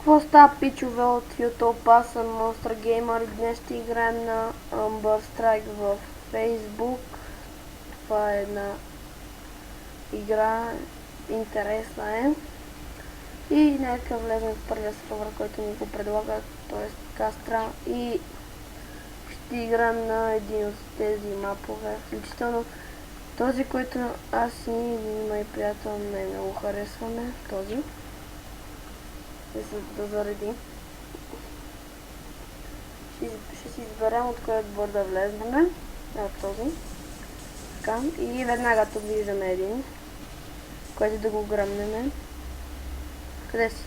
Какво става, пичове от YouTube? Аз съм Monster Gamer и днес ще играем на Amber Strike в Facebook. Това е една игра, интересна е. И нека влезем в първия сервер, който ни го предлага, т.е. Кастра. И ще играем на един от тези мапове, включително този, който аз и мои приятел много харесваме, този. Да зареди. Ще си изберем от кой отбор да влезнем. Този. Така. И веднага тук виждаме един, който да го гръмнем. Къде си?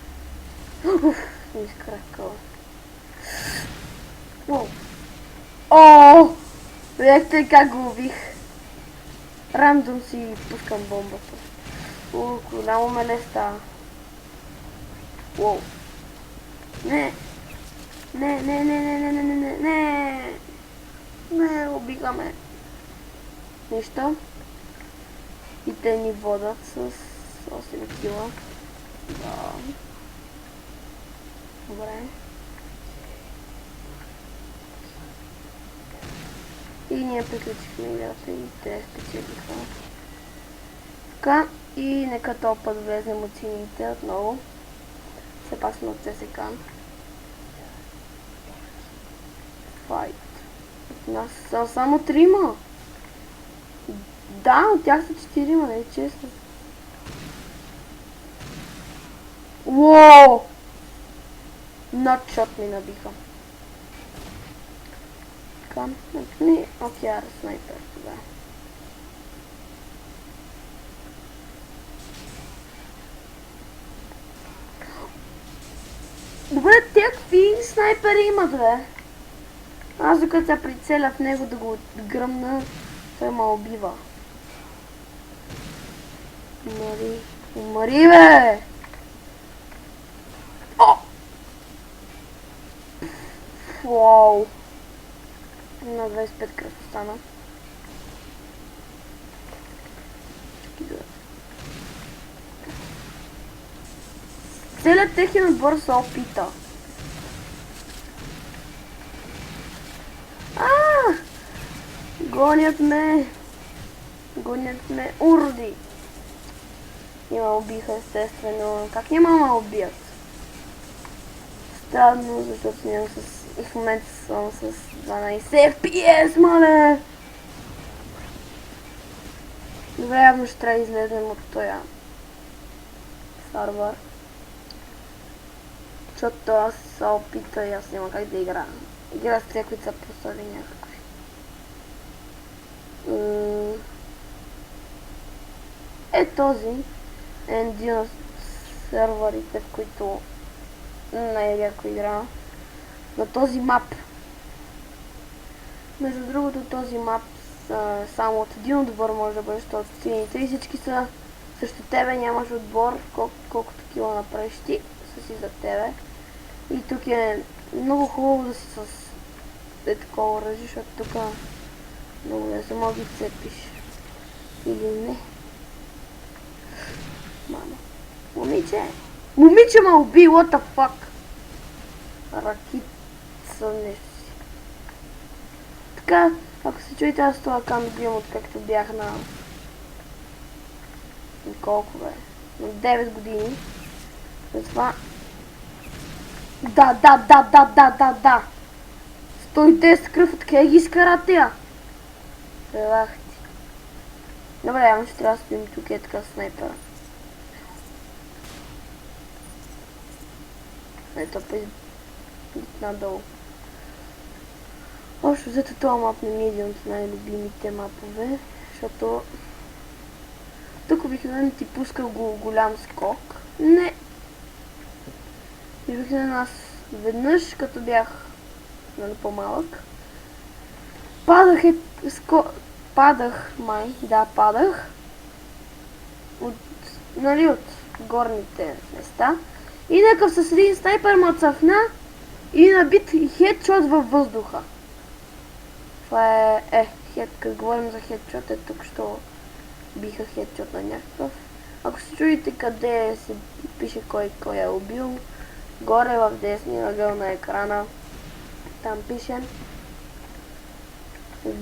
Уф, ми изкракала. О! Видяхте как го убих. Рандом си пускам бомбата. Голямо меле става. Уоу. Не, убиваме. Нищо. И те ни водят с 8 кила. Да. Добре. И ние приключихме играта и те спечелиха. Така, и нека този път влезем от сините отново. Все пак сме от CSK. Файт. От нас са само 3. Да, от тях са 4, не е честно. Уоу! Нотшот ми набиха. Така, не, океар, снайпер, да. Добре, те какви снайпери имат, бе? Аз докато се прицеля в него да го гръмна, той ме убива. Умари, бе! О! Уау! На 25 кръст остана. Целият техен отбор се опита. Гонят ме! Уроди! Има убиха, естествено. Как няма ме убият? Странно, защото в момента съм с 12 FPS, мале! Добре, явно ще трябва да излезем от този сервер. Защото аз се опита и аз няма как да игра. Игра с тези, които са поставили някакви. Този е един от серверите, в които най-рядко игра на този мап. Между другото, този мап само от един отбор може да бъде, защото сините и всички са срещу тебе, нямаш отбор, колкото кила направиш ти, са си за тебе. И тук е много хубаво да си с такова оръжие, защото тук много да се може да цепиш. Или не. Мама. Момиче ме уби, what the fuck? Ракица нещо си. Така, ако се чуете, аз това кам бием откакто бях на... колко бе? На 9 години. Затова... Да. 110 кръв, откъде ги изкара тя? Прелах ти. Добре, явно ще трябва да стоим тук, е така снайпера. Ето па надолу. Общо взето този мап не ми е един от най-любимите мапове, защото тук обикновено ти пуска голям скок. Не. Обикновено аз веднъж, като бях по-малък, падах от горните места и някакъв с един снайпер ме цъфна и набит хедшот във въздуха. Това е като говорим за хедшот, тук що биха хедшот на някакъв. Ако се чудите къде се пише кой е убил, Горе в десния ъгъл на екрана. Там пише. В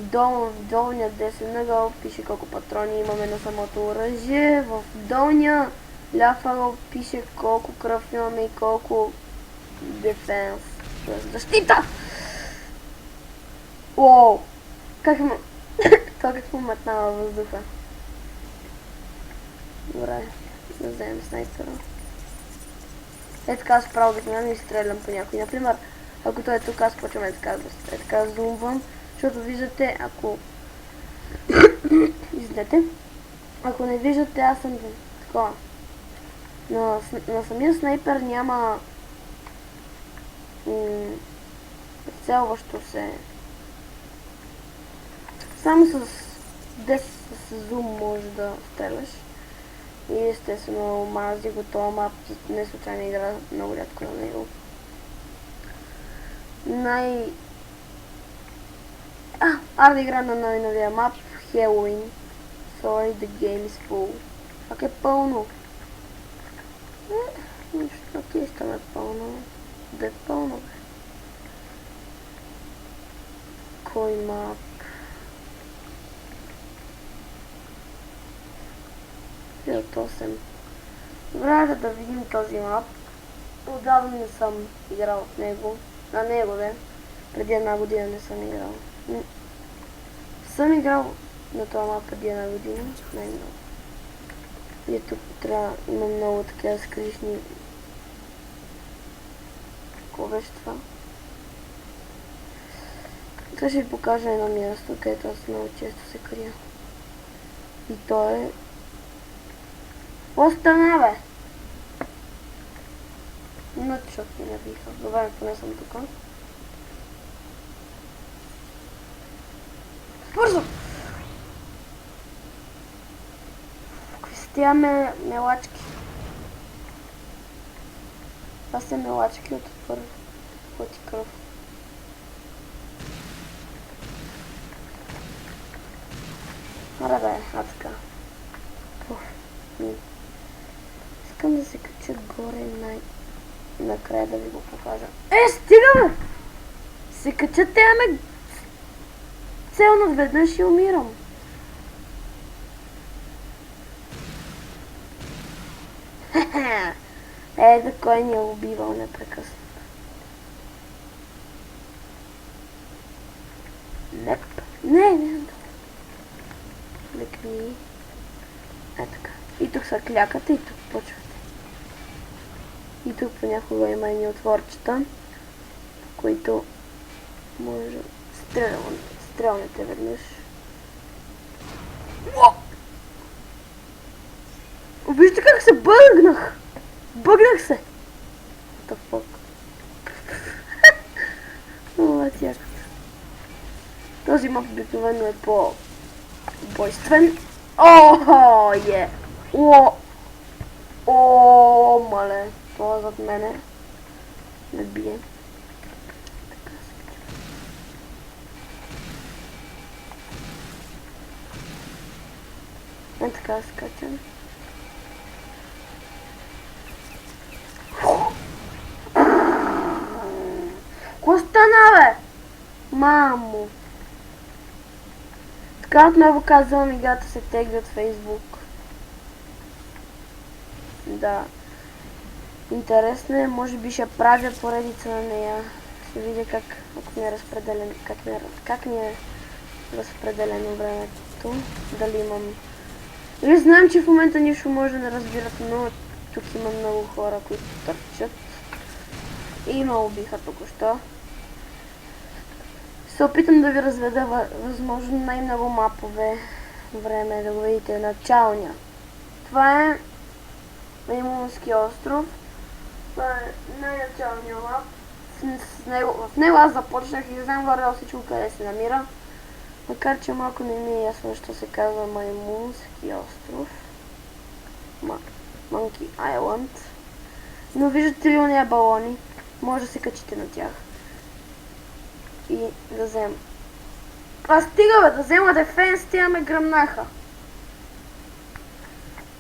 долния десен ъгъл пише колко патрони имаме на самото оръжие. В долния ляв ъгъл пише колко кръв имаме и колко дефенс. Защита! Уоу! Как му... Това как му метнава въздуха. Добре, да вземем снайпера. Е така аз право обикновено и стрелям по някой. Например, ако той е тук, аз почвам така зумвам, защото виждате, ако... Извинете. Ако не виждате, аз съм такова. На самия снайпер няма прицелващо се. Само с 10 с зум може да стреляш. И естествено мази го това мап, не случайно игра много рядко на него. Аз да игра на най-новия мап, Halloween. Sorry, the game is full. Пак е пълно. Нищо, окей, стана пълно. Да е пълно, бе. Кой мап? От 8. Добре, да видим този мап. Отдавна не съм играл в него. На него, да. Преди една година не съм играл. Съм играл на този мап преди една година. Най-много. И тук трябва, има много такива скришни. Какво беше това? Сега ще ви покажа едно място, където аз много често се крия. И то е... Остана, бе! Защото не биха. Добре, поне съм тук. Бързо! Какви са тия мелачки? Това са мелачки от първи пъти кръв. Аре бе, така. Искам да се кача горе накрая да ви го покажа. Стига бе! Се кача ме цел надведнъж и умирам. Да кой ни е убивал непрекъснато. Неп. Не. Кликни. Така. И тук са кляката и тук почвате. И тук понякога има едни отворчета, които може да стрелнете веднъж. Вижте как се бъгнах! Бъгнах се! What the fuck? Много тяката. Този мап обикновено е по-бойствен. Е! Мале! Това зад мене ме бие. Така скачам. Какво стана, бе? Мамо! Така отново казвам, играта се тегли от Facebook. Да. Интересно е, може би ще правя поредица на нея. Ще видя как ми е разпределено времето. Дали имам... Или знам, че в момента нищо може да не разбират, но тук има много хора, които търчат. И ме убиха току-що. Се опитам да ви разведа възможно най-много мапове. Време да го видите. Началния. Това е Маймунски остров. Това е най-началния мап. В него аз започнах и знам горе всичко къде се намира. Макар че малко не ми е ясно, що се казва Маймунски остров. Monkey Island. Но виждате ли ония балони? Може да се качите на тях. И да взема. Стига, бе, да взема дефенс, тя ме гръмнаха.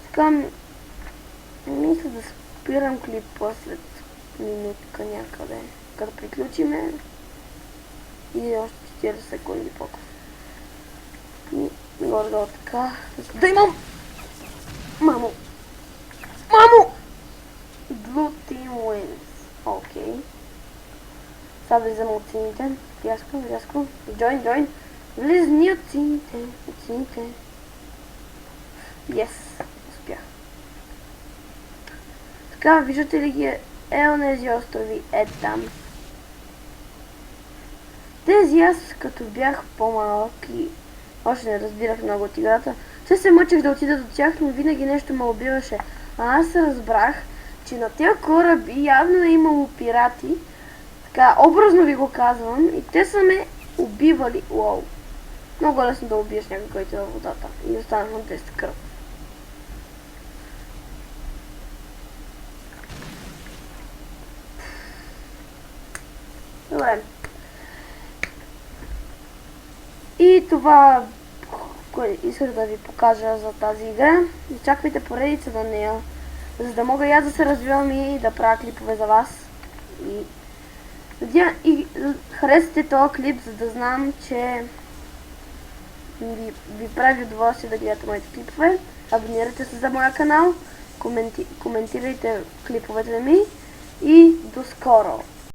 Така мисля да спирам клипа след минутка някъде. Като приключиме и още 40 секунди по-късно. И горе-долу така. Да имам! Мамо! Мамо! Blue Team wins. Окей. Сега влизам от сините. Рязко. Join. Влизни от сините. Yes. Успях. Така, виждате ли ги онези острови? Там. Тези аз, като бях по-малък и още не разбирах много от играта, се мъчех да отида до тях, но винаги нещо ме убиваше. А аз разбрах, че на тези кораби явно е имало пирати. Така, образно ви го казвам, и те са ме убивали. Уау. Много лесно да убиеш някой, който е във водата. И останах на 10 кръв. Добре. И това, което исках да ви покажа за тази игра. Очаквайте поредица на нея, за да мога и аз да се развивам и да правя клипове за вас. И харесате този клип, за да знам, че ви прави удоволствие да гледате моите клипове. Абонирайте се за моя канал, коментирайте клиповете ми и до скоро!